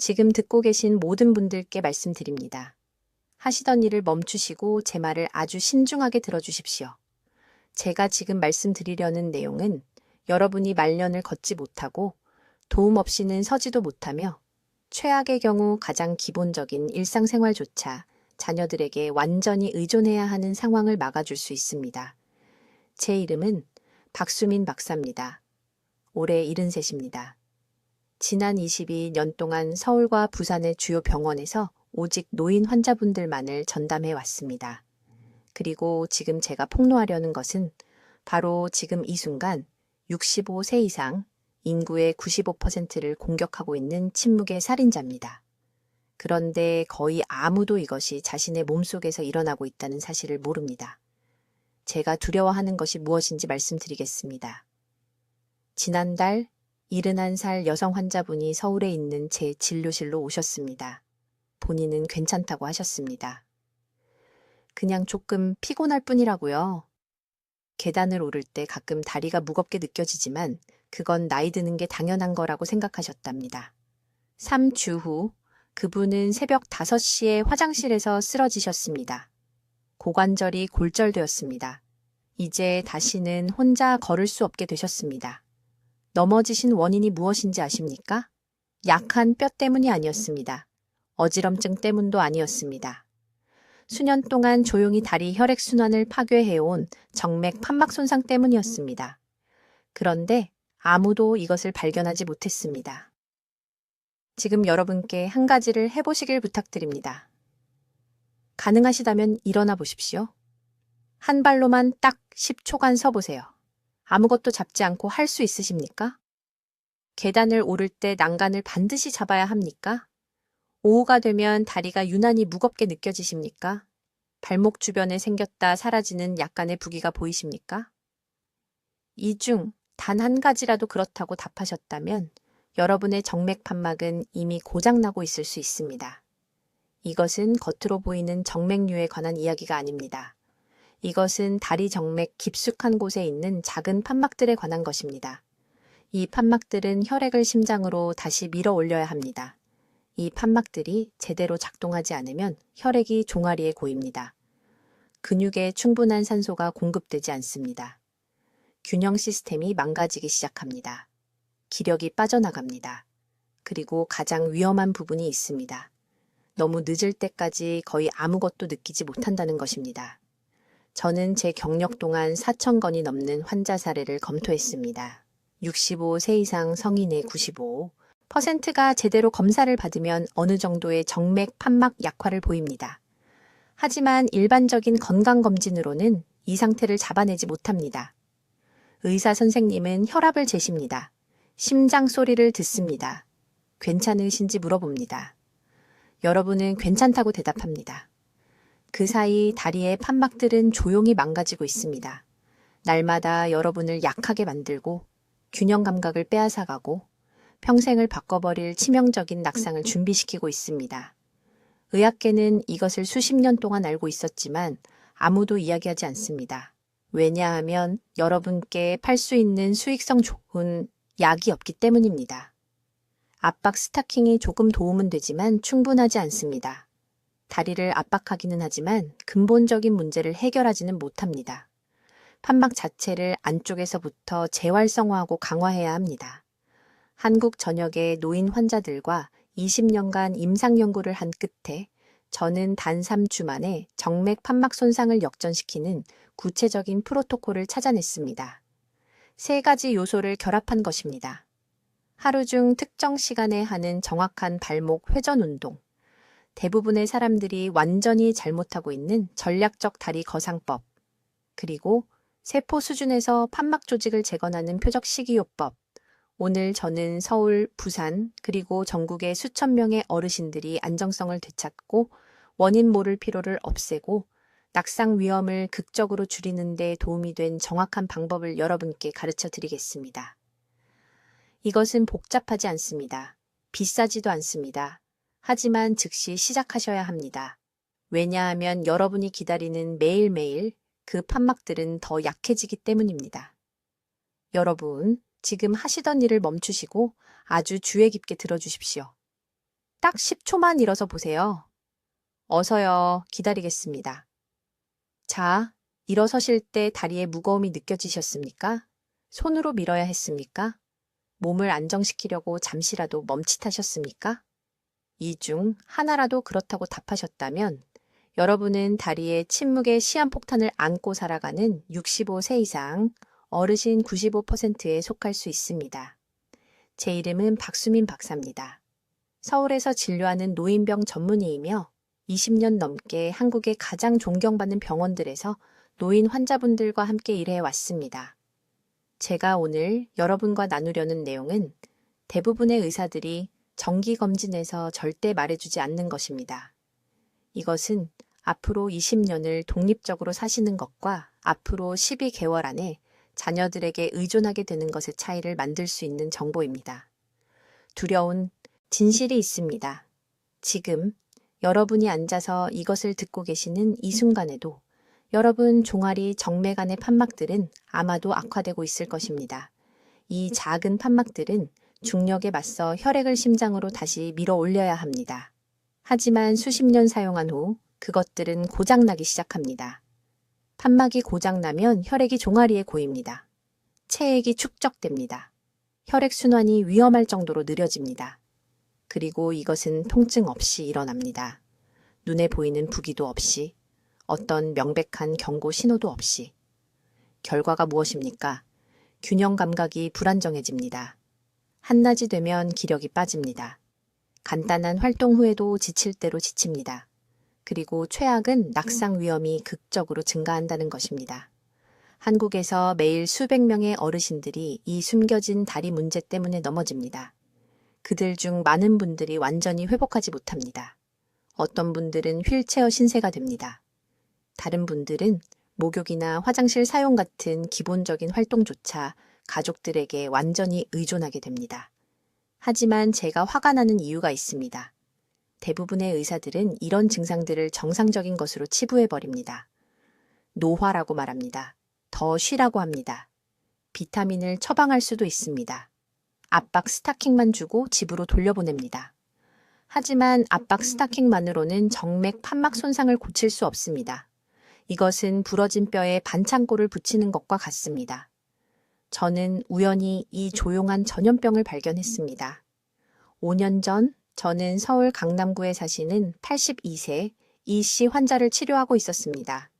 지금 듣고 계신 모든 분들께 말씀드립니다. 하시던 일을 멈추시고 제 말을 아주 신중하게 들어주십시오. 제가 지금 말씀드리려는 내용은 여러분이 말년을 걷지 못하고 도움 없이는 서지도 못하며 최악의 경우 가장 기본적인 일상생활조차 자녀들에게 완전히 의존해야 하는 상황을 막아줄 수 있습니다. 제 이름은 박수민 박사입니다. 올해 73입니다. 지난 22년 동안 서울과 부산의 주요 병원에서 오직 노인 환자분들만을 전담해 왔습니다. 그리고 지금 제가 폭로하려는 것은 바로 지금 이 순간 65세 이상 인구의 95%를 공격하고 있는 침묵의 살인자입니다. 그런데 거의 아무도 이것이 자신의 몸속에서 일어나고 있다는 사실을 모릅니다. 제가 두려워하는 것이 무엇인지 말씀드리겠습니다. 지난달 71살 여성 환자분이 서울에 있는 제 진료실로 오셨습니다. 본인은 괜찮다고 하셨습니다. 그냥 조금 피곤할 뿐이라고요. 계단을 오를 때 가끔 다리가 무겁게 느껴지지만 그건 나이 드는 게 당연한 거라고 생각하셨답니다. 3주 후 그분은 새벽 5시에 화장실에서 쓰러지셨습니다. 고관절이 골절되었습니다. 이제 다시는 혼자 걸을 수 없게 되셨습니다. 넘어지신 원인이 무엇인지 아십니까? 약한 뼈 때문이 아니었습니다. 어지럼증 때문도 아니었습니다. 수년 동안 조용히 다리 혈액순환을 파괴해온 정맥 판막 손상 때문이었습니다. 그런데 아무도 이것을 발견하지 못했습니다. 지금 여러분께 한 가지를 해보시길 부탁드립니다. 가능하시다면 일어나 보십시오. 한 발로만 딱 10초간 서보세요. 아무것도 잡지 않고 할 수 있으십니까? 계단을 오를 때 난간을 반드시 잡아야 합니까? 오후가 되면 다리가 유난히 무겁게 느껴지십니까? 발목 주변에 생겼다 사라지는 약간의 부기가 보이십니까? 이 중 단 한 가지라도 그렇다고 답하셨다면 여러분의 정맥 판막은 이미 고장나고 있을 수 있습니다. 이것은 겉으로 보이는 정맥류에 관한 이야기가 아닙니다. 이것은 다리 정맥 깊숙한 곳에 있는 작은 판막들에 관한 것입니다. 이 판막들은 혈액을 심장으로 다시 밀어 올려야 합니다. 이 판막들이 제대로 작동하지 않으면 혈액이 종아리에 고입니다. 근육에 충분한 산소가 공급되지 않습니다. 균형 시스템이 망가지기 시작합니다. 기력이 빠져나갑니다. 그리고 가장 위험한 부분이 있습니다. 너무 늦을 때까지 거의 아무것도 느끼지 못한다는 것입니다. 저는 제 경력 동안 4,000건이 넘는 환자 사례를 검토했습니다. 65세 이상 성인의 95%가 제대로 검사를 받으면 어느 정도의 정맥 판막 약화를 보입니다. 하지만 일반적인 건강검진으로는 이 상태를 잡아내지 못합니다. 의사 선생님은 혈압을 재십니다. 심장 소리를 듣습니다. 괜찮으신지 물어봅니다. 여러분은 괜찮다고 대답합니다. 그 사이 다리의 판막들은 조용히 망가지고 있습니다. 날마다 여러분을 약하게 만들고 균형 감각을 빼앗아가고 평생을 바꿔버릴 치명적인 낙상을 준비시키고 있습니다. 의학계는 이것을 수십 년 동안 알고 있었지만 아무도 이야기하지 않습니다. 왜냐하면 여러분께 팔 수 있는 수익성 좋은 약이 없기 때문입니다. 압박 스타킹이 조금 도움은 되지만 충분하지 않습니다. 다리를 압박하기는 하지만 근본적인 문제를 해결하지는 못합니다. 판막 자체를 안쪽에서부터 재활성화하고 강화해야 합니다. 한국 전역의 노인 환자들과 20년간 임상 연구를 한 끝에 저는 단 3주 만에 정맥 판막 손상을 역전시키는 구체적인 프로토콜을 찾아냈습니다. 3가지 요소를 결합한 것입니다. 하루 중 특정 시간에 하는 정확한 발목 회전 운동, 대부분의 사람들이 완전히 잘못하고 있는 전략적 다리 거상법, 그리고 세포 수준에서 판막 조직을 재건하는 표적 식이요법. 오늘 저는 서울, 부산, 그리고 전국의 수천 명의 어르신들이 안정성을 되찾고 원인 모를 피로를 없애고 낙상 위험을 극적으로 줄이는 데 도움이 된 정확한 방법을 여러분께 가르쳐 드리겠습니다. 이것은 복잡하지 않습니다. 비싸지도 않습니다. 하지만 즉시 시작하셔야 합니다. 왜냐하면 여러분이 기다리는 매일매일 그 판막들은 더 약해지기 때문입니다. 여러분, 지금 하시던 일을 멈추시고 아주 주의 깊게 들어주십시오. 딱 10초만 일어서 보세요. 어서요. 기다리겠습니다. 자, 일어서실 때 다리에 무거움이 느껴지셨습니까? 손으로 밀어야 했습니까? 몸을 안정시키려고 잠시라도 멈칫하셨습니까? 이 중 하나라도 그렇다고 답하셨다면 여러분은 다리에 침묵의 시한폭탄을 안고 살아가는 65세 이상 어르신 95%에 속할 수 있습니다. 제 이름은 박수민 박사입니다. 서울에서 진료하는 노인병 전문의이며 20년 넘게 한국의 가장 존경받는 병원들에서 노인 환자분들과 함께 일해 왔습니다. 제가 오늘 여러분과 나누려는 내용은 대부분의 의사들이 정기검진에서 절대 말해주지 않는 것입니다. 이것은 앞으로 20년을 독립적으로 사시는 것과 앞으로 12개월 안에 자녀들에게 의존하게 되는 것의 차이를 만들 수 있는 정보입니다. 두려운 진실이 있습니다. 지금 여러분이 앉아서 이것을 듣고 계시는 이 순간에도 여러분 종아리 정맥 안의 판막들은 아마도 악화되고 있을 것입니다. 이 작은 판막들은 중력에 맞서 혈액을 심장으로 다시 밀어 올려야 합니다. 하지만 수십 년 사용한 후 그것들은 고장나기 시작합니다. 판막이 고장나면 혈액이 종아리에 고입니다. 체액이 축적됩니다. 혈액순환이 위험할 정도로 느려집니다. 그리고 이것은 통증 없이 일어납니다. 눈에 보이는 부기도 없이, 어떤 명백한 경고 신호도 없이. 결과가 무엇입니까? 균형 감각이 불안정해집니다. 한낮이 되면 기력이 빠집니다. 간단한 활동 후에도 지칠 대로 지칩니다. 그리고 최악은 낙상 위험이 극적으로 증가한다는 것입니다. 한국에서 매일 수백 명의 어르신들이 이 숨겨진 다리 문제 때문에 넘어집니다. 그들 중 많은 분들이 완전히 회복하지 못합니다. 어떤 분들은 휠체어 신세가 됩니다. 다른 분들은 목욕이나 화장실 사용 같은 기본적인 활동조차 가족들에게 완전히 의존하게 됩니다. 하지만 제가 화가 나는 이유가 있습니다. 대부분의 의사들은 이런 증상들을 정상적인 것으로 치부해버립니다. 노화라고 말합니다. 더 쉬라고 합니다. 비타민을 처방할 수도 있습니다. 압박 스타킹만 주고 집으로 돌려보냅니다. 하지만 압박 스타킹만으로는 정맥 판막 손상을 고칠 수 없습니다. 이것은 부러진 뼈에 반창고를 붙이는 것과 같습니다. 저는 우연히 이 조용한 전염병을 발견했습니다. 5년 전 저는 서울 강남구에 사시는 82세 이 씨 환자를 치료하고 있었습니다.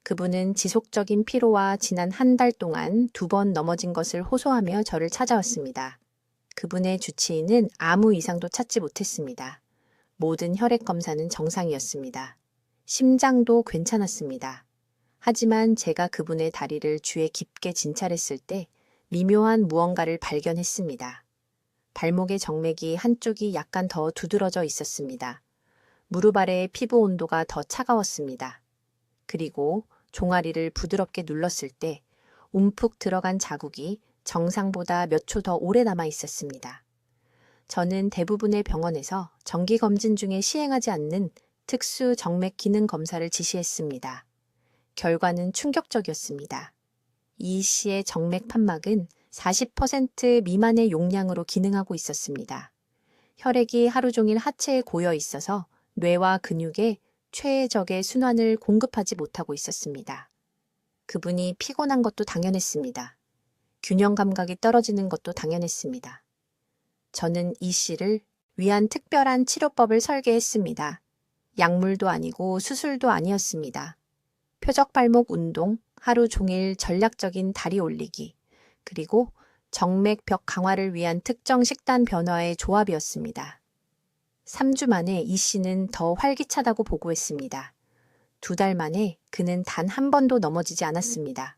그분은 지속적인 피로와 지난 한 달 동안 2번 넘어진 것을 호소하며 저를 찾아왔습니다. 그분의 주치의는 아무 이상도 찾지 못했습니다. 모든 혈액 검사는 정상이었습니다. 심장도 괜찮았습니다. 하지만 제가 그분의 다리를 쥐에 깊게 진찰했을 때 미묘한 무언가를 발견했습니다. 발목의 정맥이 한쪽이 약간 더 두드러져 있었습니다. 무릎 아래의 피부 온도가 더 차가웠습니다. 그리고 종아리를 부드럽게 눌렀을 때 움푹 들어간 자국이 정상보다 몇 초 더 오래 남아 있었습니다. 저는 대부분의 병원에서 정기검진 중에 시행하지 않는 특수 정맥 기능 검사를 지시했습니다. 결과는 충격적이었습니다. 이 씨의 정맥 판막은 40% 미만의 용량으로 기능하고 있었습니다. 혈액이 하루 종일 하체에 고여 있어서 뇌와 근육에 최적의 순환을 공급하지 못하고 있었습니다. 그분이 피곤한 것도 당연했습니다. 균형 감각이 떨어지는 것도 당연했습니다. 저는 이 씨를 위한 특별한 치료법을 설계했습니다. 약물도 아니고 수술도 아니었습니다. 표적 발목 운동, 하루 종일 전략적인 다리 올리기, 그리고 정맥벽 강화를 위한 특정 식단 변화의 조합이었습니다. 3주 만에 이 씨는 더 활기차다고 보고했습니다. 2달 만에 그는 단 한 번도 넘어지지 않았습니다.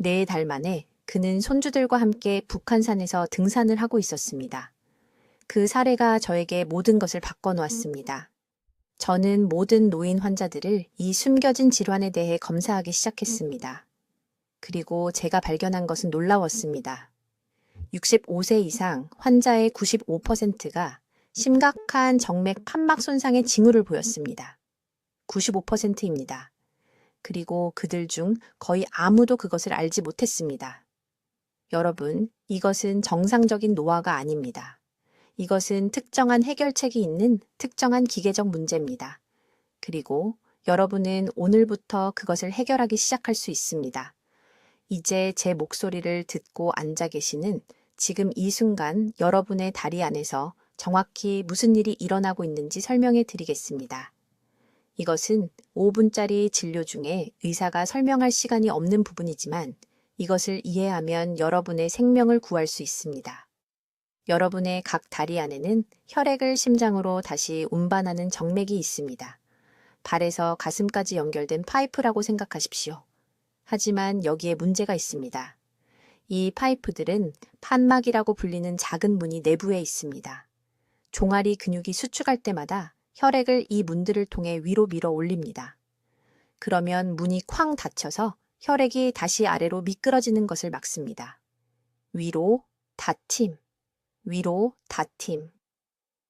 4달 만에 그는 손주들과 함께 북한산에서 등산을 하고 있었습니다. 그 사례가 저에게 모든 것을 바꿔놓았습니다. 저는 모든 노인 환자들을 이 숨겨진 질환에 대해 검사하기 시작했습니다. 그리고 제가 발견한 것은 놀라웠습니다. 65세 이상 환자의 95%가 심각한 정맥 판막 손상의 징후를 보였습니다. 95%입니다. 그리고 그들 중 거의 아무도 그것을 알지 못했습니다. 여러분, 이것은 정상적인 노화가 아닙니다. 이것은 특정한 해결책이 있는 특정한 기계적 문제입니다. 그리고 여러분은 오늘부터 그것을 해결하기 시작할 수 있습니다. 이제 제 목소리를 듣고 앉아 계시는 지금 이 순간 여러분의 다리 안에서 정확히 무슨 일이 일어나고 있는지 설명해 드리겠습니다. 이것은 5분짜리 진료 중에 의사가 설명할 시간이 없는 부분이지만 이것을 이해하면 여러분의 생명을 구할 수 있습니다. 여러분의 각 다리 안에는 혈액을 심장으로 다시 운반하는 정맥이 있습니다. 발에서 가슴까지 연결된 파이프라고 생각하십시오. 하지만 여기에 문제가 있습니다. 이 파이프들은 판막이라고 불리는 작은 문이 내부에 있습니다. 종아리 근육이 수축할 때마다 혈액을 이 문들을 통해 위로 밀어 올립니다. 그러면 문이 쾅 닫혀서 혈액이 다시 아래로 미끄러지는 것을 막습니다. 위로, 닫힘, 위로, 닫힘.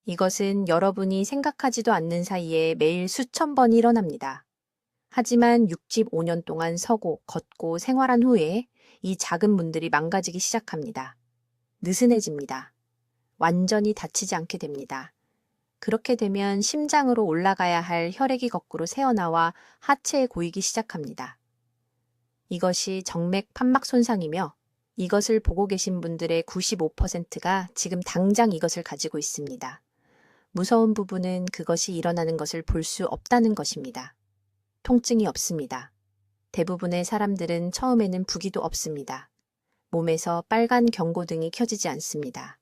이것은 여러분이 생각하지도 않는 사이에 매일 수천 번이 일어납니다. 하지만 65년 동안 서고 걷고 생활한 후에 이 작은 문들이 망가지기 시작합니다. 느슨해집니다. 완전히 닫히지 않게 됩니다. 그렇게 되면 심장으로 올라가야 할 혈액이 거꾸로 새어나와 하체에 고이기 시작합니다. 이것이 정맥 판막 손상이며 이것을 보고 계신 분들의 95%가 지금 당장 이것을 가지고 있습니다. 무서운 부분은 그것이 일어나는 것을 볼 수 없다는 것입니다. 통증이 없습니다. 대부분의 사람들은 처음에는 부기도 없습니다. 몸에서 빨간 경고등이 켜지지 않습니다.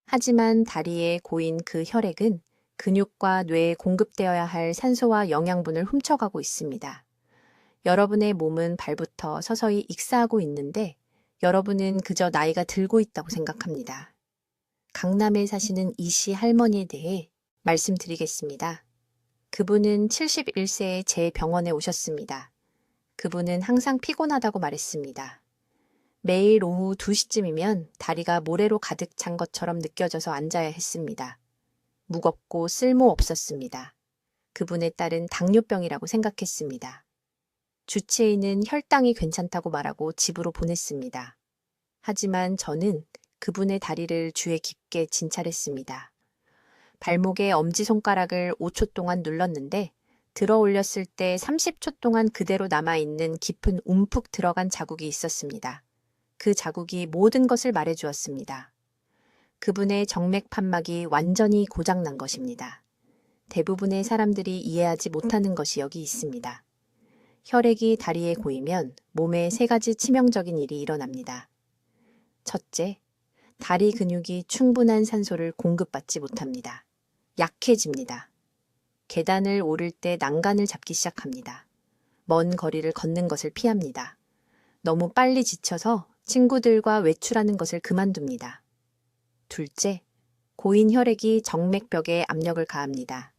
하지만 다리에 고인 그 혈액은 근육과 뇌에 공급되어야 할 산소와 영양분을 훔쳐가고 있습니다. 여러분의 몸은 발부터 서서히 익사하고 있는데 여러분은 그저 나이가 들고 있다고 생각합니다. 강남에 사시는 이씨 할머니에 대해 말씀드리겠습니다. 그분은 71세에 제 병원에 오셨습니다. 그분은 항상 피곤하다고 말했습니다. 매일 오후 2시쯤이면 다리가 모래로 가득 찬 것처럼 느껴져서 앉아야 했습니다. 무겁고 쓸모 없었습니다. 그분의 딸은 당뇨병이라고 생각했습니다. 주치의는 혈당이 괜찮다고 말하고 집으로 보냈습니다. 하지만 저는 그분의 다리를 쥐에 깊게 진찰했습니다. 발목에 엄지손가락을 5초 동안 눌렀는데 들어 올렸을 때 30초 동안 그대로 남아있는 깊은 움푹 들어간 자국이 있었습니다. 그 자국이 모든 것을 말해주었습니다. 그분의 정맥 판막이 완전히 고장난 것입니다. 대부분의 사람들이 이해하지 못하는 것이 여기 있습니다. 혈액이 다리에 고이면 몸에 3가지 치명적인 일이 일어납니다. 첫째, 다리 근육이 충분한 산소를 공급받지 못합니다. 약해집니다. 계단을 오를 때 난간을 잡기 시작합니다. 먼 거리를 걷는 것을 피합니다. 너무 빨리 지쳐서 친구들과 외출하는 것을 그만둡니다. 둘째, 고인 혈액이 정맥벽에 압력을 가합니다.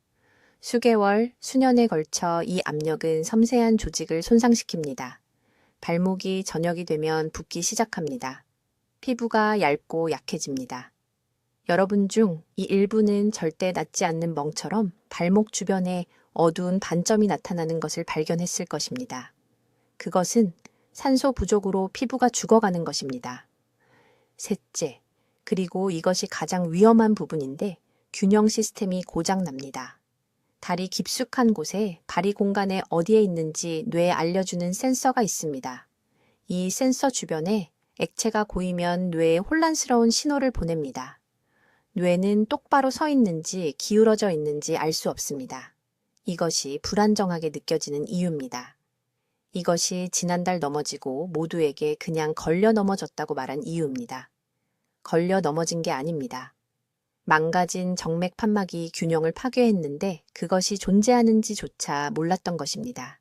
수개월, 수년에 걸쳐 이 압력은 섬세한 조직을 손상시킵니다. 발목이 저녁이 되면 붓기 시작합니다. 피부가 얇고 약해집니다. 여러분 중 이 일부는 절대 낫지 않는 멍처럼 발목 주변에 어두운 반점이 나타나는 것을 발견했을 것입니다. 그것은 산소 부족으로 피부가 죽어가는 것입니다. 셋째, 그리고 이것이 가장 위험한 부분인데 균형 시스템이 고장납니다. 다리 깊숙한 곳에 발이 공간에 어디에 있는지 뇌에 알려주는 센서가 있습니다. 이 센서 주변에 액체가 고이면 뇌에 혼란스러운 신호를 보냅니다. 뇌는 똑바로 서 있는지 기울어져 있는지 알 수 없습니다. 이것이 불안정하게 느껴지는 이유입니다. 이것이 지난달 넘어지고 모두에게 그냥 걸려 넘어졌다고 말한 이유입니다. 걸려 넘어진 게 아닙니다. 망가진 정맥 판막이 균형을 파괴했는데 그것이 존재하는지조차 몰랐던 것입니다.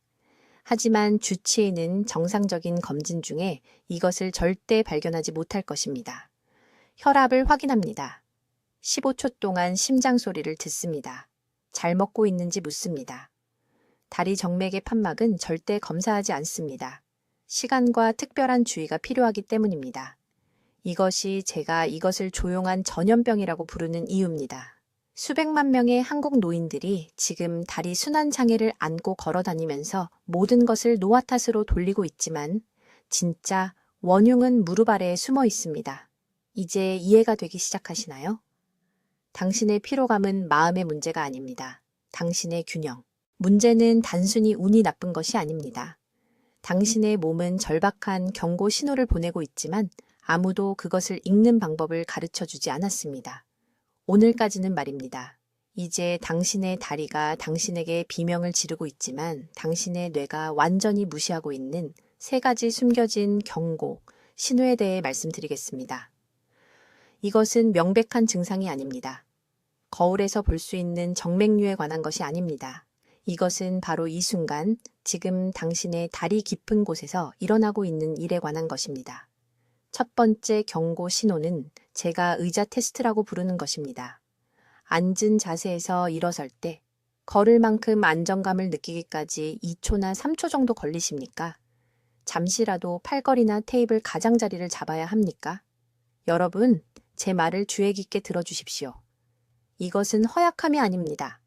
하지만 주치의는 정상적인 검진 중에 이것을 절대 발견하지 못할 것입니다. 혈압을 확인합니다. 15초 동안 심장 소리를 듣습니다. 잘 먹고 있는지 묻습니다. 다리 정맥의 판막은 절대 검사하지 않습니다. 시간과 특별한 주의가 필요하기 때문입니다. 이것이 제가 이것을 조용한 전염병이라고 부르는 이유입니다. 수백만 명의 한국 노인들이 지금 다리 순환 장애를 안고 걸어 다니면서 모든 것을 노화 탓으로 돌리고 있지만 진짜 원흉은 무릎 아래에 숨어 있습니다. 이제 이해가 되기 시작하시나요? 당신의 피로감은 마음의 문제가 아닙니다. 당신의 균형. 문제는 단순히 운이 나쁜 것이 아닙니다. 당신의 몸은 절박한 경고 신호를 보내고 있지만 아무도 그것을 읽는 방법을 가르쳐 주지 않았습니다. 오늘까지는 말입니다. 이제 당신의 다리가 당신에게 비명을 지르고 있지만 당신의 뇌가 완전히 무시하고 있는 3가지 숨겨진 경고, 신호에 대해 말씀드리겠습니다. 이것은 명백한 증상이 아닙니다. 거울에서 볼 수 있는 정맥류에 관한 것이 아닙니다. 이것은 바로 이 순간, 지금 당신의 다리 깊은 곳에서 일어나고 있는 일에 관한 것입니다. 첫 번째 경고 신호는 제가 의자 테스트라고 부르는 것입니다. 앉은 자세에서 일어설 때 걸을 만큼 안정감을 느끼기까지 2초나 3초 정도 걸리십니까? 잠시라도 팔걸이나 테이블 가장자리를 잡아야 합니까? 여러분, 제 말을 주의 깊게 들어주십시오. 이것은 허약함이 아닙니다.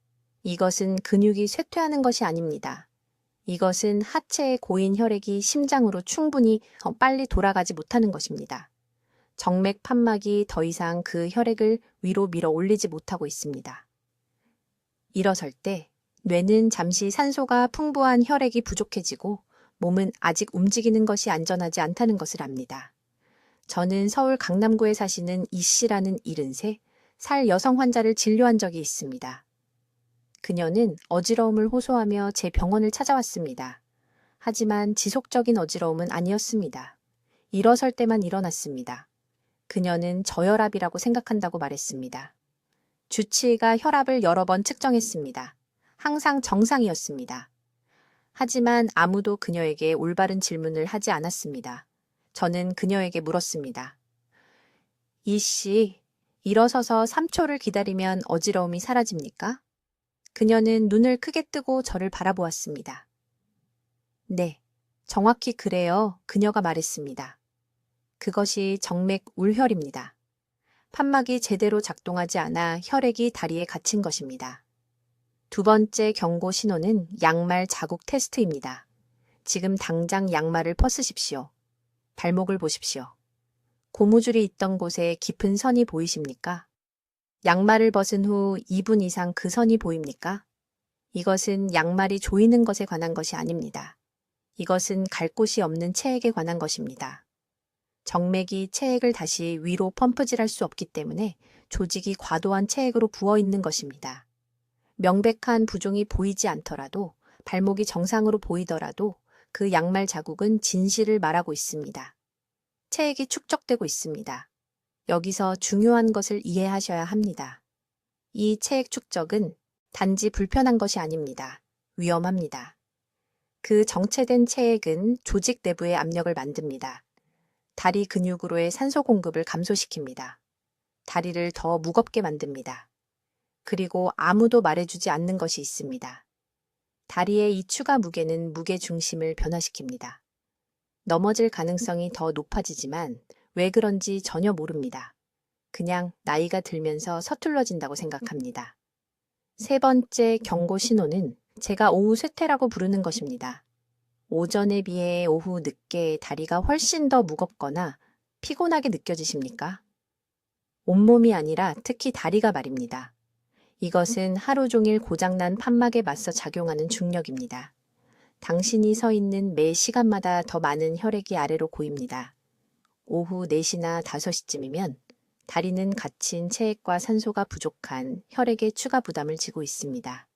이것은 근육이 쇠퇴하는 것이 아닙니다. 이것은 하체의 고인 혈액이 심장으로 충분히 빨리 돌아가지 못하는 것입니다. 정맥 판막이 더 이상 그 혈액을 위로 밀어 올리지 못하고 있습니다. 일어설 때 뇌는 잠시 산소가 풍부한 혈액이 부족해지고 몸은 아직 움직이는 것이 안전하지 않다는 것을 압니다. 저는 서울 강남구에 사시는 이 씨라는 73살 여성 환자를 진료한 적이 있습니다. 그녀는 어지러움을 호소하며 제 병원을 찾아왔습니다. 하지만 지속적인 어지러움은 아니었습니다. 일어설 때만 일어났습니다. 그녀는 저혈압이라고 생각한다고 말했습니다. 주치의가 혈압을 여러 번 측정했습니다. 항상 정상이었습니다. 하지만 아무도 그녀에게 올바른 질문을 하지 않았습니다. 저는 그녀에게 물었습니다. 이 씨, 일어서서 3초를 기다리면 어지러움이 사라집니까? 그녀는 눈을 크게 뜨고 저를 바라보았습니다. 네, 정확히 그래요. 그녀가 말했습니다. 그것이 정맥 울혈입니다. 판막이 제대로 작동하지 않아 혈액이 다리에 갇힌 것입니다. 두 번째 경고 신호는 양말 자국 테스트입니다. 지금 당장 양말을 벗으십시오. 발목을 보십시오. 고무줄이 있던 곳에 깊은 선이 보이십니까? 양말을 벗은 후 2분 이상 그 선이 보입니까? 이것은 양말이 조이는 것에 관한 것이 아닙니다. 이것은 갈 곳이 없는 체액에 관한 것입니다. 정맥이 체액을 다시 위로 펌프질할 수 없기 때문에 조직이 과도한 체액으로 부어 있는 것입니다. 명백한 부종이 보이지 않더라도 발목이 정상으로 보이더라도 그 양말 자국은 진실을 말하고 있습니다. 체액이 축적되고 있습니다. 여기서 중요한 것을 이해하셔야 합니다. 이 체액 축적은 단지 불편한 것이 아닙니다. 위험합니다. 그 정체된 체액은 조직 내부의 압력을 만듭니다. 다리 근육으로의 산소 공급을 감소시킵니다. 다리를 더 무겁게 만듭니다. 그리고 아무도 말해주지 않는 것이 있습니다. 다리의 이 추가 무게는 무게 중심을 변화시킵니다. 넘어질 가능성이 더 높아지지만 왜 그런지 전혀 모릅니다. 그냥 나이가 들면서 서툴러진다고 생각합니다. 세 번째 경고 신호는 제가 오후 쇠퇴라고 부르는 것입니다. 오전에 비해 오후 늦게 다리가 훨씬 더 무겁거나 피곤하게 느껴지십니까? 온몸이 아니라 특히 다리가 말입니다. 이것은 하루 종일 고장난 판막에 맞서 작용하는 중력입니다. 당신이 서 있는 매 시간마다 더 많은 혈액이 아래로 고입니다. 오후 4시나 5시쯤이면 다리는 갇힌 체액과 산소가 부족한 혈액의 추가 부담을 지고 있습니다.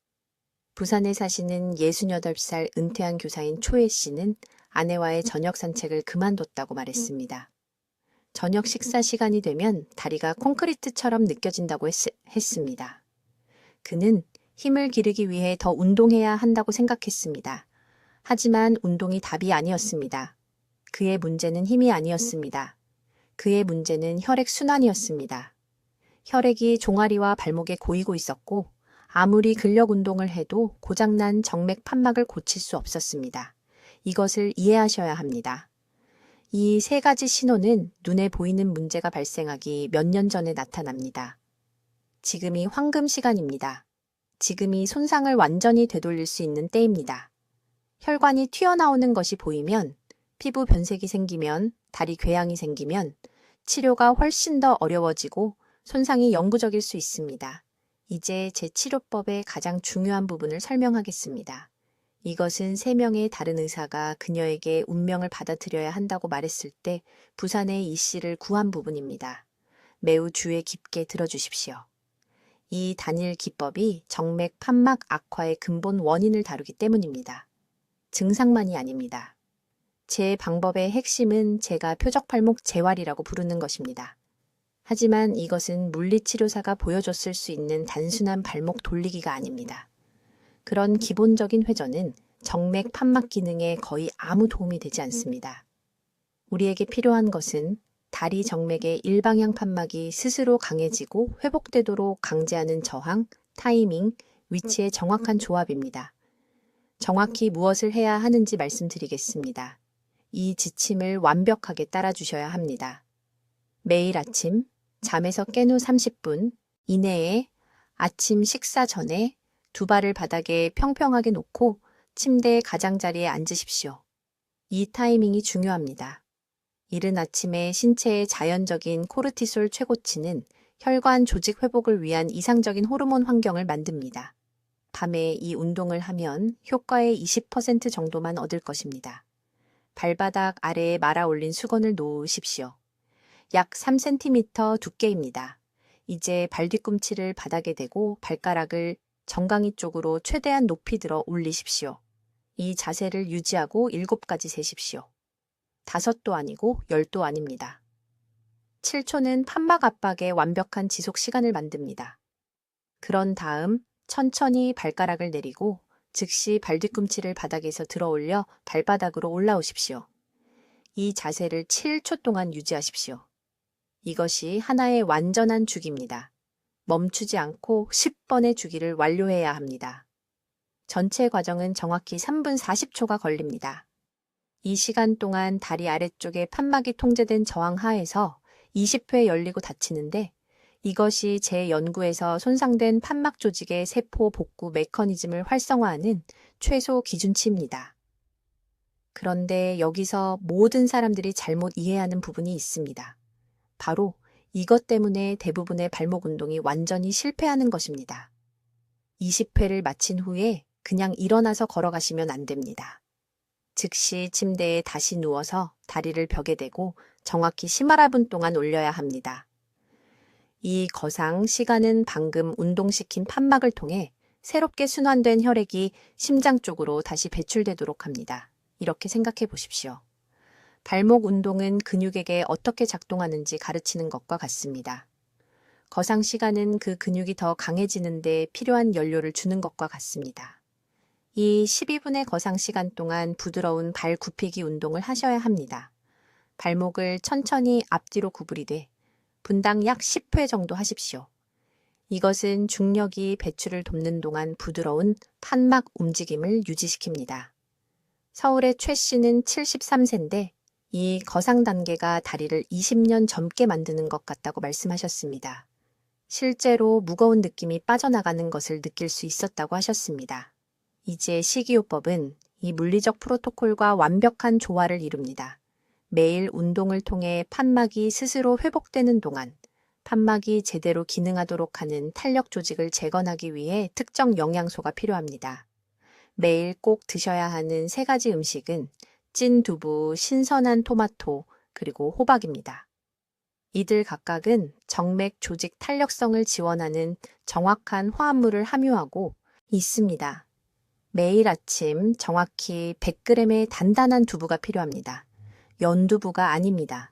부산에 사시는 68살 은퇴한 교사인 초혜 씨는 아내와의 저녁 산책을 그만뒀다고 말했습니다. 저녁 식사 시간이 되면 다리가 콘크리트처럼 느껴진다고 했습니다. 그는 힘을 기르기 위해 더 운동해야 한다고 생각했습니다. 하지만 운동이 답이 아니었습니다. 그의 문제는 힘이 아니었습니다. 그의 문제는 혈액 순환이었습니다. 혈액이 종아리와 발목에 고이고 있었고 아무리 근력 운동을 해도 고장난 정맥 판막을 고칠 수 없었습니다. 이것을 이해하셔야 합니다. 이 3가지 신호는 눈에 보이는 문제가 발생하기 몇 년 전에 나타납니다. 지금이 황금 시간입니다. 지금이 손상을 완전히 되돌릴 수 있는 때입니다. 혈관이 튀어나오는 것이 보이면, 피부 변색이 생기면, 다리 궤양이 생기면 치료가 훨씬 더 어려워지고 손상이 영구적일 수 있습니다. 이제 제 치료법의 가장 중요한 부분을 설명하겠습니다. 이것은 3명의 다른 의사가 그녀에게 운명을 받아들여야 한다고 말했을 때 부산의 이 씨를 구한 부분입니다. 매우 주의 깊게 들어주십시오. 이 단일 기법이 정맥 판막 악화의 근본 원인을 다루기 때문입니다. 증상만이 아닙니다. 제 방법의 핵심은 제가 표적팔목 재활이라고 부르는 것입니다. 하지만 이것은 물리치료사가 보여줬을 수 있는 단순한 발목 돌리기가 아닙니다. 그런 기본적인 회전은 정맥 판막 기능에 거의 아무 도움이 되지 않습니다. 우리에게 필요한 것은 다리 정맥의 일방향 판막이 스스로 강해지고 회복되도록 강제하는 저항, 타이밍, 위치의 정확한 조합입니다. 정확히 무엇을 해야 하는지 말씀드리겠습니다. 이 지침을 완벽하게 따라주셔야 합니다. 매일 아침, 잠에서 깬 후 30분 이내에 아침 식사 전에 2발을 바닥에 평평하게 놓고 침대의 가장자리에 앉으십시오. 이 타이밍이 중요합니다. 이른 아침에 신체의 자연적인 코르티솔 최고치는 혈관 조직 회복을 위한 이상적인 호르몬 환경을 만듭니다. 밤에 이 운동을 하면 효과의 20% 정도만 얻을 것입니다. 발바닥 아래에 말아 올린 수건을 놓으십시오. 약 3cm 두께입니다. 이제 발 뒤꿈치를 바닥에 대고 발가락을 정강이 쪽으로 최대한 높이 들어 올리십시오. 이 자세를 유지하고 7가지 세십시오. 5도 아니고 10도 아닙니다. 7초는 판막 압박의 완벽한 지속 시간을 만듭니다. 그런 다음 천천히 발가락을 내리고 즉시 발 뒤꿈치를 바닥에서 들어 올려 발바닥으로 올라오십시오. 이 자세를 7초 동안 유지하십시오. 이것이 하나의 완전한 주기입니다. 멈추지 않고 10번의 주기를 완료해야 합니다. 전체 과정은 정확히 3분 40초가 걸립니다. 이 시간 동안 다리 아래쪽에 판막이 통제된 저항 하에서 20회 열리고 닫히는데 이것이 제 연구에서 손상된 판막 조직의 세포 복구 메커니즘을 활성화하는 최소 기준치입니다. 그런데 여기서 모든 사람들이 잘못 이해하는 부분이 있습니다. 바로 이것 때문에 대부분의 발목 운동이 완전히 실패하는 것입니다. 20회를 마친 후에 그냥 일어나서 걸어가시면 안 됩니다. 즉시 침대에 다시 누워서 다리를 벽에 대고 정확히 15분 동안 올려야 합니다. 이 거상 시간은 방금 운동시킨 판막을 통해 새롭게 순환된 혈액이 심장 쪽으로 다시 배출되도록 합니다. 이렇게 생각해 보십시오. 발목 운동은 근육에게 어떻게 작동하는지 가르치는 것과 같습니다. 거상 시간은 그 근육이 더 강해지는 데 필요한 연료를 주는 것과 같습니다. 이 12분의 거상 시간 동안 부드러운 발 굽히기 운동을 하셔야 합니다. 발목을 천천히 앞뒤로 구부리되 분당 약 10회 정도 하십시오. 이것은 중력이 배출을 돕는 동안 부드러운 판막 움직임을 유지시킵니다. 서울의 최 씨는 73세인데 이 거상 단계가 다리를 20년 젊게 만드는 것 같다고 말씀하셨습니다. 실제로 무거운 느낌이 빠져나가는 것을 느낄 수 있었다고 하셨습니다. 이제 식이요법은 이 물리적 프로토콜과 완벽한 조화를 이룹니다. 매일 운동을 통해 판막이 스스로 회복되는 동안 판막이 제대로 기능하도록 하는 탄력 조직을 재건하기 위해 특정 영양소가 필요합니다. 매일 꼭 드셔야 하는 3가지 음식은 찐 두부, 신선한 토마토, 그리고 호박입니다. 이들 각각은 정맥 조직 탄력성을 지원하는 정확한 화합물을 함유하고 있습니다. 매일 아침 정확히 100g의 단단한 두부가 필요합니다. 연두부가 아닙니다.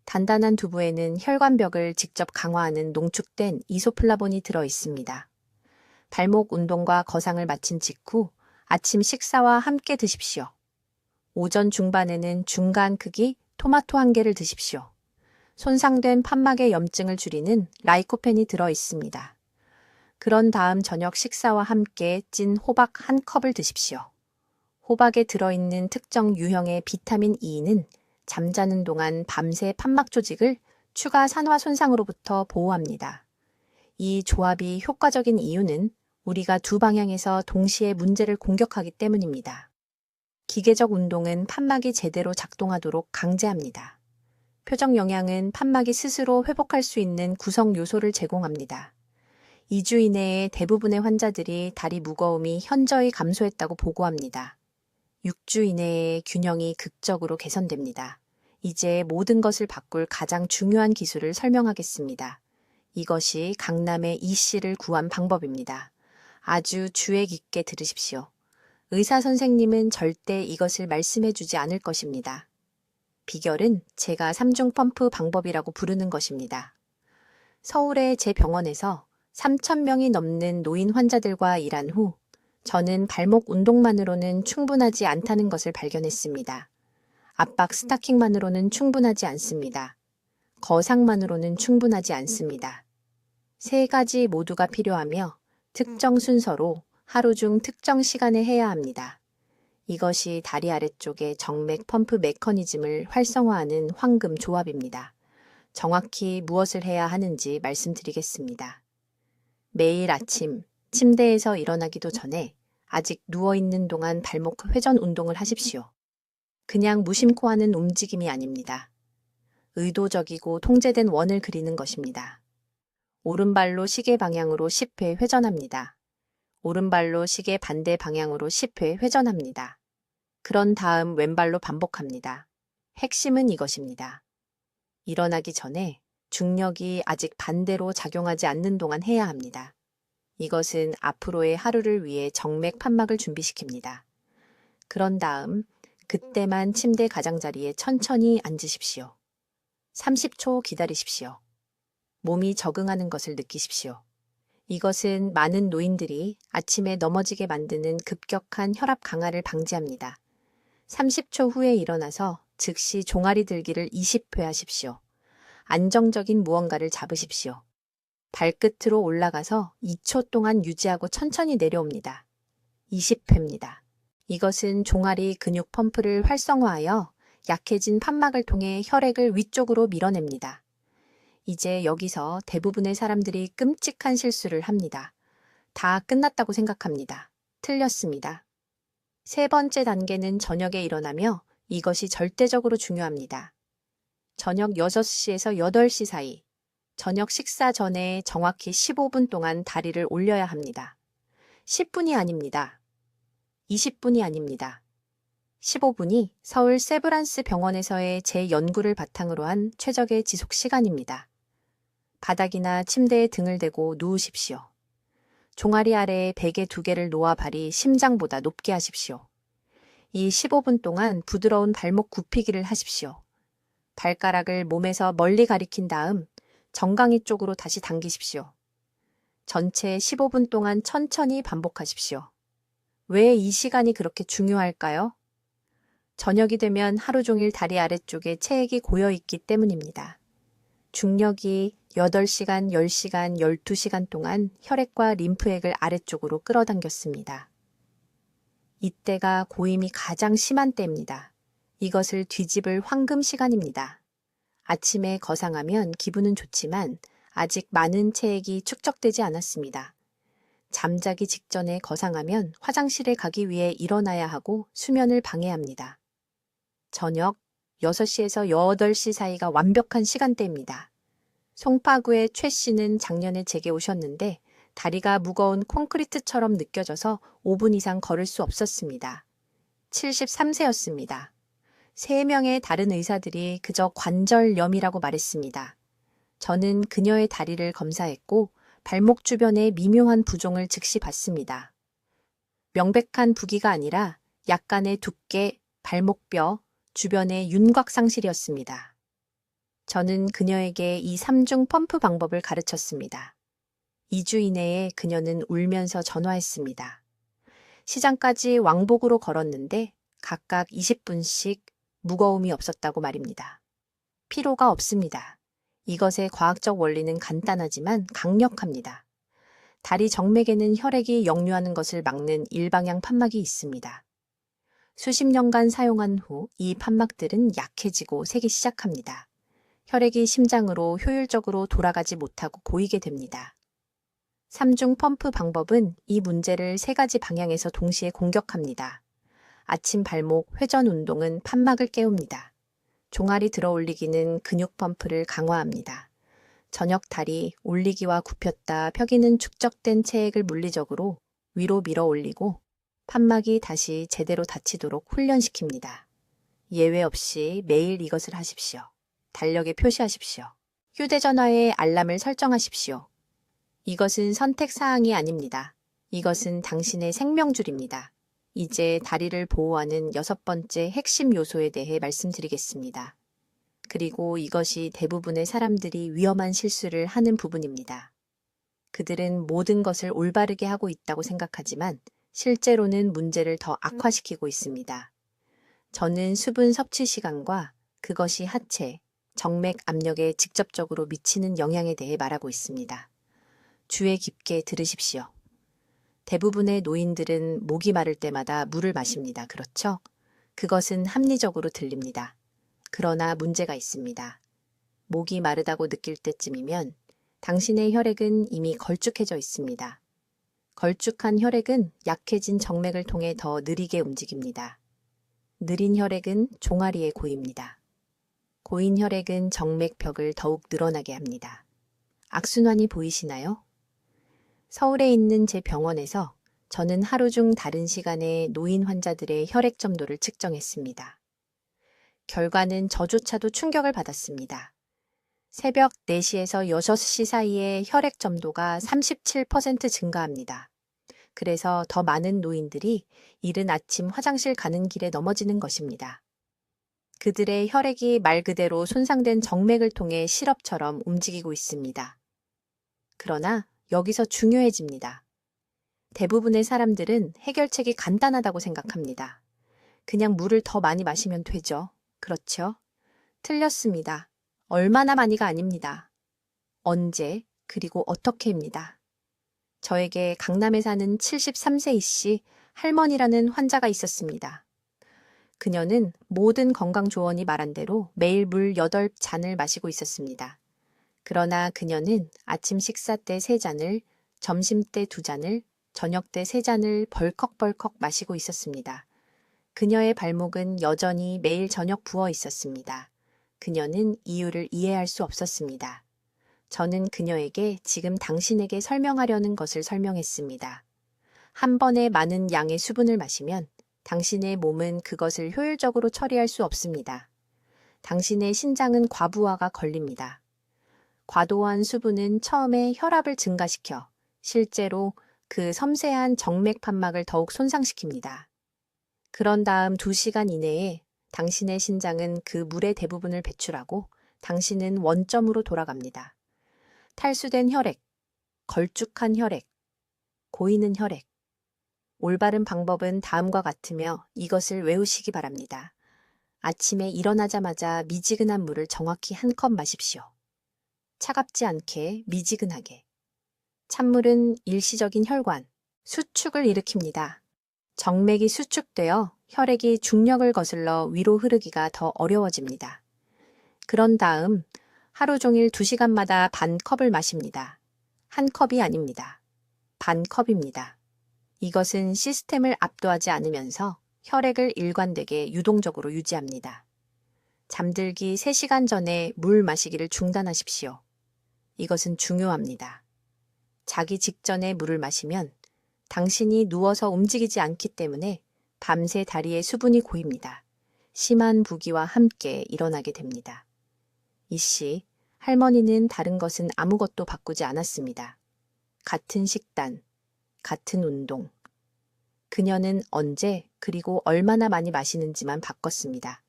단단한 두부에는 혈관벽을 직접 강화하는 농축된 이소플라본이 들어 있습니다. 발목 운동과 거상을 마친 직후 아침 식사와 함께 드십시오. 오전 중반에는 중간 크기 토마토 1개를 드십시오. 손상된 판막의 염증을 줄이는 라이코펜이 들어 있습니다. 그런 다음 저녁 식사와 함께 찐 호박 1컵을 드십시오. 호박에 들어있는 특정 유형의 비타민 E는 잠자는 동안 밤새 판막 조직을 추가 산화 손상으로부터 보호합니다. 이 조합이 효과적인 이유는 우리가 2방향에서 동시에 문제를 공격하기 때문입니다. 기계적 운동은 판막이 제대로 작동하도록 강제합니다. 표적 영양은 판막이 스스로 회복할 수 있는 구성 요소를 제공합니다. 2주 이내에 대부분의 환자들이 다리 무거움이 현저히 감소했다고 보고합니다. 6주 이내에 균형이 극적으로 개선됩니다. 이제 모든 것을 바꿀 가장 중요한 기술을 설명하겠습니다. 이것이 강남의 이씨를 구한 방법입니다. 아주 주의 깊게 들으십시오. 의사 선생님은 절대 이것을 말씀해 주지 않을 것입니다. 비결은 제가 3중 펌프 방법이라고 부르는 것입니다. 서울의 제 병원에서 3,000명이 넘는 노인 환자들과 일한 후 저는 발목 운동만으로는 충분하지 않다는 것을 발견했습니다. 압박 스타킹만으로는 충분하지 않습니다. 거상만으로는 충분하지 않습니다. 세 가지 모두가 필요하며 특정 순서로 하루 중 특정 시간에 해야 합니다. 이것이 다리 아래쪽의 정맥 펌프 메커니즘을 활성화하는 황금 조합입니다. 정확히 무엇을 해야 하는지 말씀드리겠습니다. 매일 아침 침대에서 일어나기도 전에 아직 누워있는 동안 발목 회전 운동을 하십시오. 그냥 무심코 하는 움직임이 아닙니다. 의도적이고 통제된 원을 그리는 것입니다. 오른발로 시계 방향으로 10회 회전합니다. 오른발로 시계 반대 방향으로 10회 회전합니다. 그런 다음 왼발로 반복합니다. 핵심은 이것입니다. 일어나기 전에 중력이 아직 반대로 작용하지 않는 동안 해야 합니다. 이것은 앞으로의 하루를 위해 정맥 판막을 준비시킵니다. 그런 다음 그때만 침대 가장자리에 천천히 앉으십시오. 30초 기다리십시오. 몸이 적응하는 것을 느끼십시오. 이것은 많은 노인들이 아침에 넘어지게 만드는 급격한 혈압 강화를 방지합니다. 30초 후에 일어나서 즉시 종아리 들기를 20회 하십시오. 안정적인 무언가를 잡으십시오. 발끝으로 올라가서 2초 동안 유지하고 천천히 내려옵니다. 20회입니다. 이것은 종아리 근육 펌프를 활성화하여 약해진 판막을 통해 혈액을 위쪽으로 밀어냅니다. 이제 여기서 대부분의 사람들이 끔찍한 실수를 합니다. 다 끝났다고 생각합니다. 틀렸습니다. 세 번째 단계는 저녁에 일어나며 이것이 절대적으로 중요합니다. 저녁 6시에서 8시 사이, 저녁 식사 전에 정확히 15분 동안 다리를 올려야 합니다. 10분이 아닙니다. 20분이 아닙니다. 15분이 서울 세브란스 병원에서의 제 연구를 바탕으로 한 최적의 지속 시간입니다. 바닥이나 침대에 등을 대고 누우십시오. 종아리 아래에 베개 2개를 놓아 발이 심장보다 높게 하십시오. 이 15분 동안 부드러운 발목 굽히기를 하십시오. 발가락을 몸에서 멀리 가리킨 다음 정강이 쪽으로 다시 당기십시오. 전체 15분 동안 천천히 반복하십시오. 왜 이 시간이 그렇게 중요할까요? 저녁이 되면 하루 종일 다리 아래쪽에 체액이 고여있기 때문입니다. 중력이 8시간, 10시간, 12시간 동안 혈액과 림프액을 아래쪽으로 끌어당겼습니다. 이때가 고임이 가장 심한 때입니다. 이것을 뒤집을 황금 시간입니다. 아침에 거상하면 기분은 좋지만 아직 많은 체액이 축적되지 않았습니다. 잠자기 직전에 거상하면 화장실에 가기 위해 일어나야 하고 수면을 방해합니다. 저녁 6시에서 8시 사이가 완벽한 시간대입니다. 송파구의 최 씨는 작년에 제게 오셨는데 다리가 무거운 콘크리트처럼 느껴져서 5분 이상 걸을 수 없었습니다. 73세였습니다. 3명의 다른 의사들이 그저 관절염이라고 말했습니다. 저는 그녀의 다리를 검사했고 발목 주변의 미묘한 부종을 즉시 봤습니다. 명백한 부기가 아니라 약간의 두께, 발목뼈, 주변의 윤곽 상실이었습니다. 저는 그녀에게 이 3중 펌프 방법을 가르쳤습니다. 2주 이내에 그녀는 울면서 전화했습니다. 시장까지 왕복으로 걸었는데 각각 20분씩 무거움이 없었다고 말입니다. 피로가 없습니다. 이것의 과학적 원리는 간단하지만 강력합니다. 다리 정맥에는 혈액이 역류하는 것을 막는 일방향 판막이 있습니다. 수십 년간 사용한 후 이 판막들은 약해지고 새기 시작합니다. 혈액이 심장으로 효율적으로 돌아가지 못하고 고이게 됩니다. 3중 펌프 방법은 이 문제를 3가지 방향에서 동시에 공격합니다. 아침 발목 회전 운동은 판막을 깨웁니다. 종아리 들어 올리기는 근육 펌프를 강화합니다. 저녁 다리 올리기와 굽혔다 펴기는 축적된 체액을 물리적으로 위로 밀어 올리고 판막이 다시 제대로 닫히도록 훈련시킵니다. 예외 없이 매일 이것을 하십시오. 달력에 표시하십시오. 휴대전화에 알람을 설정하십시오. 이것은 선택사항이 아닙니다. 이것은 당신의 생명줄입니다. 이제 다리를 보호하는 6번째 핵심 요소에 대해 말씀드리겠습니다. 그리고 이것이 대부분의 사람들이 위험한 실수를 하는 부분입니다. 그들은 모든 것을 올바르게 하고 있다고 생각하지만 실제로는 문제를 더 악화시키고 있습니다. 저는 수분 섭취 시간과 그것이 하체, 정맥 압력에 직접적으로 미치는 영향에 대해 말하고 있습니다. 주의 깊게 들으십시오. 대부분의 노인들은 목이 마를 때마다 물을 마십니다. 그렇죠? 그것은 합리적으로 들립니다. 그러나 문제가 있습니다. 목이 마르다고 느낄 때쯤이면 당신의 혈액은 이미 걸쭉해져 있습니다. 걸쭉한 혈액은 약해진 정맥을 통해 더 느리게 움직입니다. 느린 혈액은 종아리에 고입니다. 고인 혈액은 정맥벽을 더욱 늘어나게 합니다. 악순환이 보이시나요? 서울에 있는 제 병원에서 저는 하루 중 다른 시간에 노인 환자들의 혈액 점도를 측정했습니다. 결과는 저조차도 충격을 받았습니다. 새벽 4시에서 6시 사이에 혈액 점도가 37% 증가합니다. 그래서 더 많은 노인들이 이른 아침 화장실 가는 길에 넘어지는 것입니다. 그들의 혈액이 말 그대로 손상된 정맥을 통해 시럽처럼 움직이고 있습니다. 그러나 여기서 중요해집니다. 대부분의 사람들은 해결책이 간단하다고 생각합니다. 그냥 물을 더 많이 마시면 되죠. 그렇죠? 틀렸습니다. 얼마나 많이가 아닙니다. 언제, 그리고 어떻게입니다. 저에게 강남에 사는 73세 이씨 할머니라는 환자가 있었습니다. 그녀는 모든 건강조언이 말한 대로 매일 물 8잔을 마시고 있었습니다. 그러나 그녀는 아침 식사 때 3잔을, 점심 때 2잔을, 저녁 때 3잔을 벌컥벌컥 마시고 있었습니다. 그녀의 발목은 여전히 매일 저녁 부어 있었습니다. 그녀는 이유를 이해할 수 없었습니다. 저는 그녀에게 지금 당신에게 설명하려는 것을 설명했습니다. 한 번에 많은 양의 수분을 마시면 당신의 몸은 그것을 효율적으로 처리할 수 없습니다. 당신의 신장은 과부하가 걸립니다. 과도한 수분은 처음에 혈압을 증가시켜 실제로 그 섬세한 정맥 판막을 더욱 손상시킵니다. 그런 다음 2시간 이내에 당신의 신장은 그 물의 대부분을 배출하고 당신은 원점으로 돌아갑니다. 탈수된 혈액, 걸쭉한 혈액, 고이는 혈액. 올바른 방법은 다음과 같으며 이것을 외우시기 바랍니다. 아침에 일어나자마자 미지근한 물을 정확히 1컵 마십시오. 차갑지 않게 미지근하게. 찬물은 일시적인 혈관, 수축을 일으킵니다. 정맥이 수축되어 혈액이 중력을 거슬러 위로 흐르기가 더 어려워집니다. 그런 다음 하루 종일 2시간마다 반 컵을 마십니다. 1컵이 아닙니다. 반 컵입니다. 이것은 시스템을 압도하지 않으면서 혈액을 일관되게 유동적으로 유지합니다. 잠들기 3시간 전에 물 마시기를 중단하십시오. 이것은 중요합니다. 자기 직전에 물을 마시면 당신이 누워서 움직이지 않기 때문에 밤새 다리에 수분이 고입니다. 심한 부기와 함께 일어나게 됩니다. 이씨, 할머니는 다른 것은 아무것도 바꾸지 않았습니다. 같은 식단, 같은 운동. 그녀는 언제 그리고 얼마나 많이 마시는지만 바꿨습니다.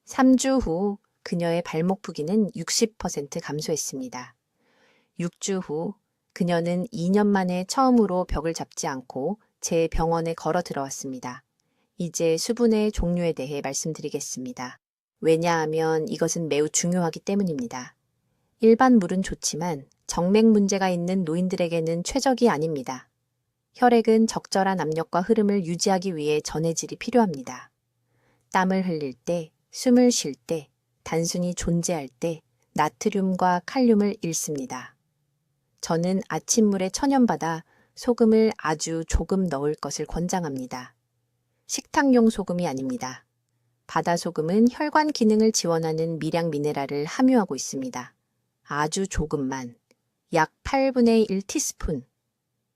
3주 후 그녀의 발목 부기는 60% 감소했습니다. 6주 후 그녀는 2년 만에 처음으로 벽을 잡지 않고 제 병원에 걸어 들어왔습니다. 이제 수분의 종류에 대해 말씀드리겠습니다. 왜냐하면 이것은 매우 중요하기 때문입니다. 일반 물은 좋지만 정맥 문제가 있는 노인들에게는 최적이 아닙니다. 혈액은 적절한 압력과 흐름을 유지하기 위해 전해질이 필요합니다. 땀을 흘릴 때, 숨을 쉴 때, 단순히 존재할 때 나트륨과 칼륨을 잃습니다. 저는 아침물에 천연받아 소금을 아주 조금 넣을 것을 권장합니다. 식탁용 소금이 아닙니다. 바다소금은 혈관 기능을 지원하는 미량 미네랄을 함유하고 있습니다. 아주 조금만, 약 8분의 1 티스푼.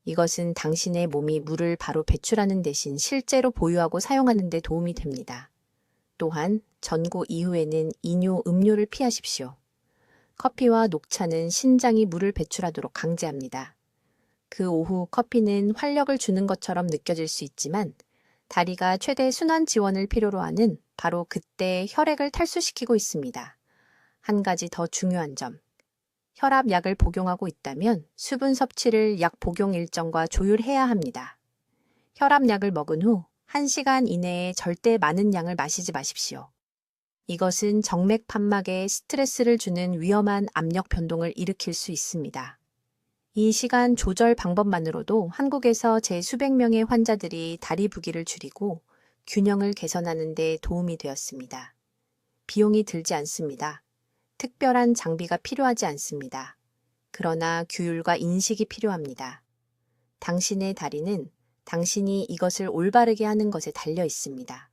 이것은 당신의 몸이 물을 바로 배출하는 대신 실제로 보유하고 사용하는 데 도움이 됩니다. 또한 전고 이후에는 이뇨, 음료를 피하십시오. 커피와 녹차는 신장이 물을 배출하도록 강제합니다. 그 오후 커피는 활력을 주는 것처럼 느껴질 수 있지만 다리가 최대 순환 지원을 필요로 하는 바로 그때 혈액을 탈수시키고 있습니다. 한 가지 더 중요한 점. 혈압약을 복용하고 있다면 수분 섭취를 약 복용 일정과 조율해야 합니다. 혈압약을 먹은 후 1시간 이내에 절대 많은 양을 마시지 마십시오. 이것은 정맥 판막에 스트레스를 주는 위험한 압력 변동을 일으킬 수 있습니다. 이 시간 조절 방법만으로도 한국에서 제 수백 명의 환자들이 다리 부기를 줄이고 균형을 개선하는 데 도움이 되었습니다. 비용이 들지 않습니다. 특별한 장비가 필요하지 않습니다. 그러나 규율과 인식이 필요합니다. 당신의 다리는 당신이 이것을 올바르게 하는 것에 달려 있습니다.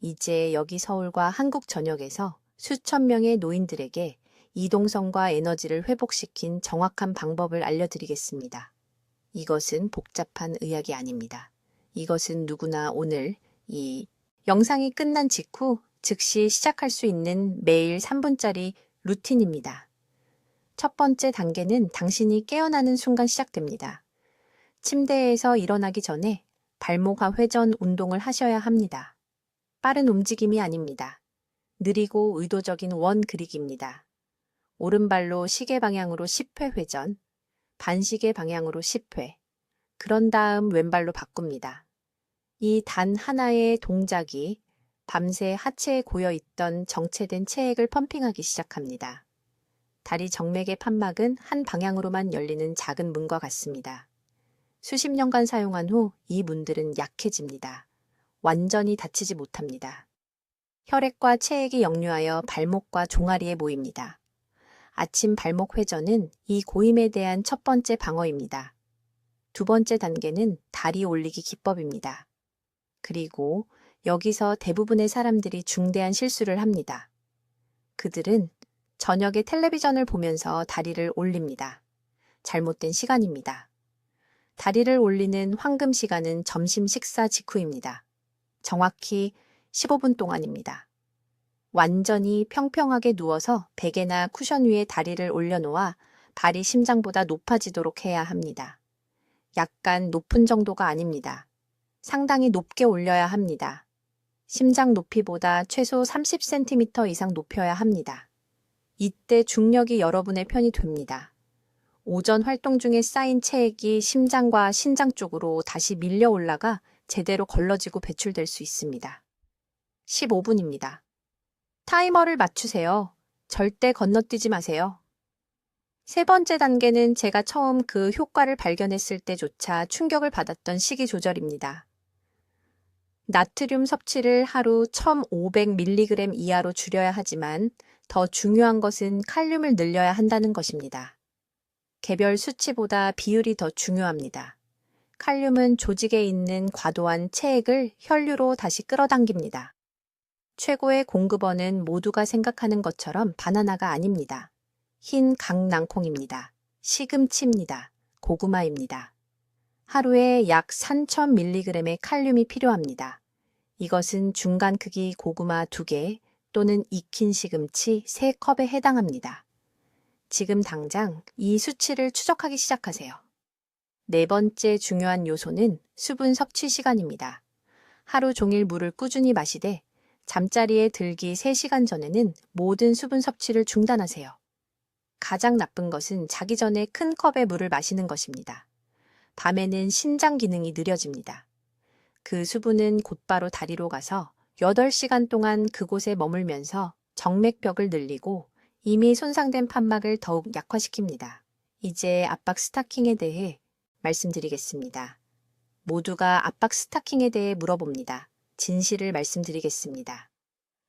이제 여기 서울과 한국 전역에서 수천 명의 노인들에게 이동성과 에너지를 회복시킨 정확한 방법을 알려드리겠습니다. 이것은 복잡한 의학이 아닙니다. 이것은 누구나 오늘 이 영상이 끝난 직후 즉시 시작할 수 있는 매일 3분짜리 루틴입니다. 첫 번째 단계는 당신이 깨어나는 순간 시작됩니다. 침대에서 일어나기 전에 발목하 회전 운동을 하셔야 합니다. 빠른 움직임이 아닙니다. 느리고 의도적인 원 그리기입니다. 오른발로 시계 방향으로 10회 회전, 반시계 방향으로 10회. 그런 다음 왼발로 바꿉니다. 이 단 하나의 동작이 밤새 하체에 고여있던 정체된 체액을 펌핑하기 시작합니다. 다리 정맥의 판막은 한 방향으로만 열리는 작은 문과 같습니다. 수십 년간 사용한 후 이 문들은 약해집니다. 완전히 닫히지 못합니다. 혈액과 체액이 역류하여 발목과 종아리에 모입니다. 아침 발목 회전은 이 고임에 대한 첫 번째 방어입니다. 두 번째 단계는 다리 올리기 기법입니다. 그리고 여기서 대부분의 사람들이 중대한 실수를 합니다. 그들은 저녁에 텔레비전을 보면서 다리를 올립니다. 잘못된 시간입니다. 다리를 올리는 황금 시간은 점심 식사 직후입니다. 정확히 15분 동안입니다. 완전히 평평하게 누워서 베개나 쿠션 위에 다리를 올려놓아 발이 심장보다 높아지도록 해야 합니다. 약간 높은 정도가 아닙니다. 상당히 높게 올려야 합니다. 심장 높이보다 최소 30cm 이상 높여야 합니다. 이때 중력이 여러분의 편이 됩니다. 오전 활동 중에 쌓인 체액이 심장과 신장 쪽으로 다시 밀려 올라가 제대로 걸러지고 배출될 수 있습니다. 15분입니다. 타이머를 맞추세요. 절대 건너뛰지 마세요. 세 번째 단계는 제가 처음 그 효과를 발견했을 때조차 충격을 받았던 식이 조절입니다. 나트륨 섭취를 하루 1500mg 이하로 줄여야 하지만 더 중요한 것은 칼륨을 늘려야 한다는 것입니다. 개별 수치보다 비율이 더 중요합니다. 칼륨은 조직에 있는 과도한 체액을 혈류로 다시 끌어당깁니다. 최고의 공급원은 모두가 생각하는 것처럼 바나나가 아닙니다. 흰 강낭콩입니다. 시금치입니다. 고구마입니다. 하루에 약 3000mg의 칼륨이 필요합니다. 이것은 중간 크기 고구마 2개 또는 익힌 시금치 3컵에 해당합니다. 지금 당장 이 수치를 추적하기 시작하세요. 네 번째 중요한 요소는 수분 섭취 시간입니다. 하루 종일 물을 꾸준히 마시되 잠자리에 들기 3시간 전에는 모든 수분 섭취를 중단하세요. 가장 나쁜 것은 자기 전에 큰 컵의 물을 마시는 것입니다. 밤에는 신장 기능이 느려집니다. 그 수분은 곧바로 다리로 가서 8시간 동안 그곳에 머물면서 정맥벽을 늘리고 이미 손상된 판막을 더욱 약화시킵니다. 이제 압박 스타킹에 대해 말씀드리겠습니다. 모두가 압박 스타킹에 대해 물어봅니다. 진실을 말씀드리겠습니다.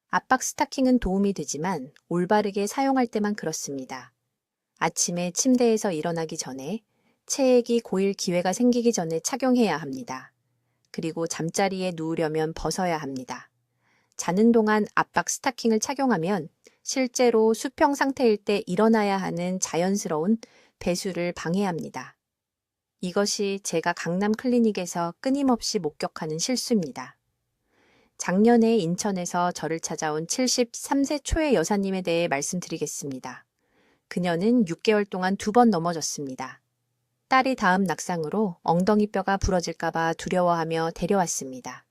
압박 스타킹은 도움이 되지만 올바르게 사용할 때만 그렇습니다. 아침에 침대에서 일어나기 전에 체액이 고일 기회가 생기기 전에 착용해야 합니다. 그리고 잠자리에 누우려면 벗어야 합니다. 자는 동안 압박 스타킹을 착용하면 실제로 수평 상태일 때 일어나야 하는 자연스러운 배수를 방해합니다. 이것이 제가 강남 클리닉에서 끊임없이 목격하는 실수입니다. 작년에 인천에서 저를 찾아온 73세 초의 여사님에 대해 말씀드리겠습니다. 그녀는 6개월 동안 2번 넘어졌습니다. 딸이 다음 낙상으로 엉덩이뼈가 부러질까봐 두려워하며 데려왔습니다.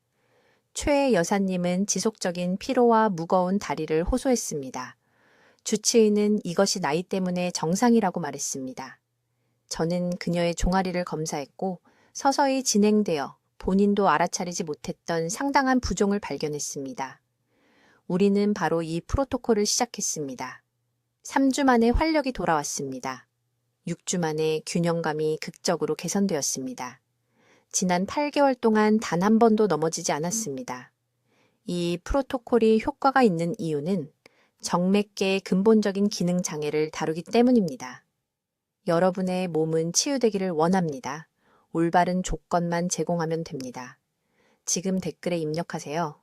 최 여사님은 지속적인 피로와 무거운 다리를 호소했습니다. 주치의는 이것이 나이 때문에 정상이라고 말했습니다. 저는 그녀의 종아리를 검사했고 서서히 진행되어 본인도 알아차리지 못했던 상당한 부종을 발견했습니다. 우리는 바로 이 프로토콜을 시작했습니다. 3주 만에 활력이 돌아왔습니다. 6주 만에 균형감이 극적으로 개선되었습니다. 지난 8개월 동안 단 한 번도 넘어지지 않았습니다. 이 프로토콜이 효과가 있는 이유는 정맥계의 근본적인 기능 장애를 다루기 때문입니다. 여러분의 몸은 치유되기를 원합니다. 올바른 조건만 제공하면 됩니다. 지금 댓글에 입력하세요.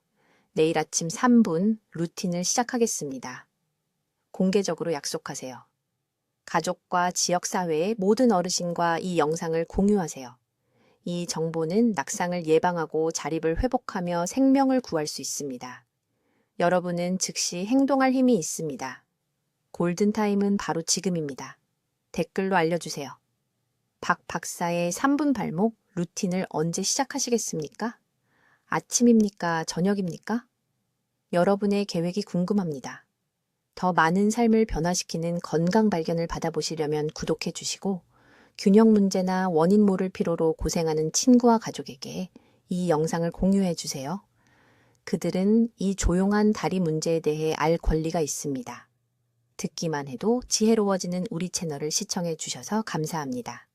내일 아침 3분 루틴을 시작하겠습니다. 공개적으로 약속하세요. 가족과 지역사회의 모든 어르신과 이 영상을 공유하세요. 이 정보는 낙상을 예방하고 자립을 회복하며 생명을 구할 수 있습니다. 여러분은 즉시 행동할 힘이 있습니다. 골든타임은 바로 지금입니다. 댓글로 알려주세요. 박 박사의 3분 발목 루틴을 언제 시작하시겠습니까? 아침입니까? 저녁입니까? 여러분의 계획이 궁금합니다. 더 많은 삶을 변화시키는 건강 발견을 받아보시려면 구독해 주시고 균형 문제나 원인 모를 피로로 고생하는 친구와 가족에게 이 영상을 공유해 주세요. 그들은 이 조용한 다리 문제에 대해 알 권리가 있습니다. 듣기만 해도 지혜로워지는 우리 채널을 시청해 주셔서 감사합니다.